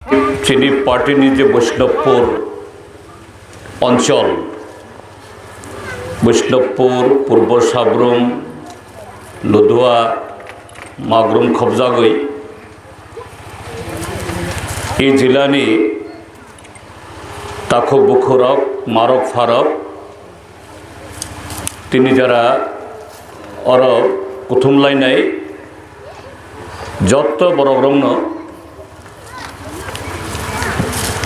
চিনি পার্টি নিজে বৈষ্ণবপুর অঞ্চল, বৈষ্ণবপুর, পূর্ব সাবরুম, লদুয়া, মাগরুম, খবজাগই এই জিলানি তাখো বুখরক মারক ফারক তিনি যারা অরব প্রথম লাইনাই যত বড় ব্রহ্ম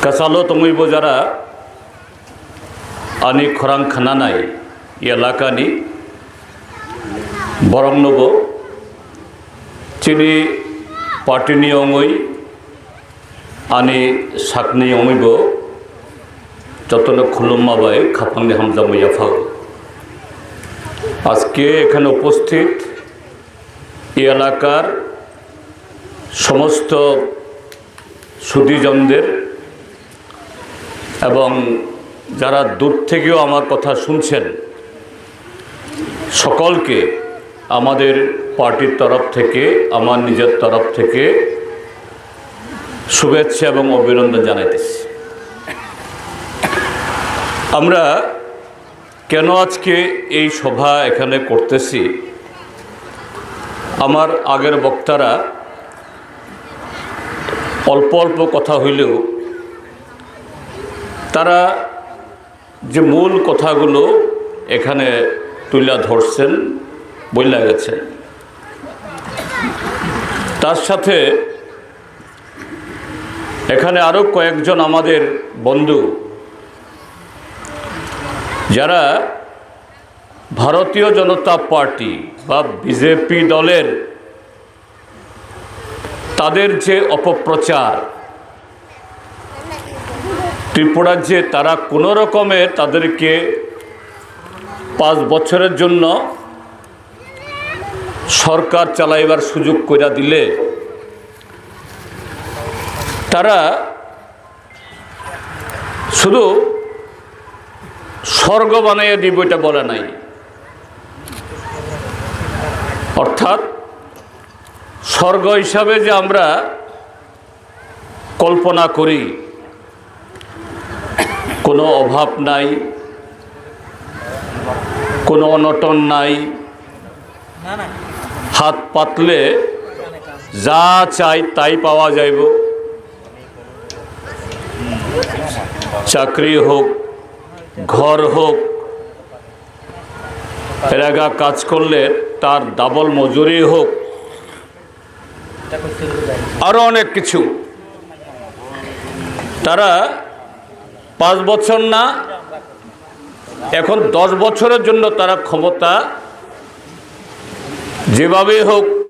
কাসালো তমইব যারা আনি খরাং খানানাই এলাকানি বরং নব চিনি পার্টিনি অঙ্গই আনি সাকনি অঙ্গইব যতন খুলুম্মাবাই খাপাংনি হামজা মৈয়াফাও আজকে এখানে উপস্থিত এই এলাকার সমস্ত সুধীজনদের এবং যারা দূর থেকেও আমার কথা শুনছেন সকলকে আমাদের পার্টির তরফ থেকে আমার নিজের তরফ থেকে শুভেচ্ছা এবং অভিনন্দন জানাইতেছি। আমরা কেন আজকে এই সভা এখানে করতেছি, আমার আগের বক্তারা অল্প অল্প কথা হইলেও তারা যে মূল কথাগুলো এখানে তুলে ধরছেন বইলা গেছে। তার সাথে এখানে আরও কয়েকজন আমাদের বন্ধু যারা ভারতীয় জনতা পার্টি বা বিজেপি দলের তাদের যে অপপ্রচার ত্রিপুরার যে তারা কোনো রকমের তাদেরকে 5 বছরের জন্য সরকার চালাইবার সুযোগ করে দিলে তারা শুধু স্বর্গ বানাইয়া দিব এটা বলে নাই, অর্থাৎ স্বর্গ হিসাবে যে আমরা কল্পনা করি কোনো অভাব নাই, কোনো অনটন নাই, হাত পাতলে যা চাই তাই পাওয়া যাইব, চাকরি হোক, ঘর হোক, এলাকা কাজ করলে তার ডাবল মজুরি হোক, আরো অনেক কিছু। তারা 5 বছর না, এখন 10 বছরের জন্য তারা ক্ষমতা যেভাবে হোক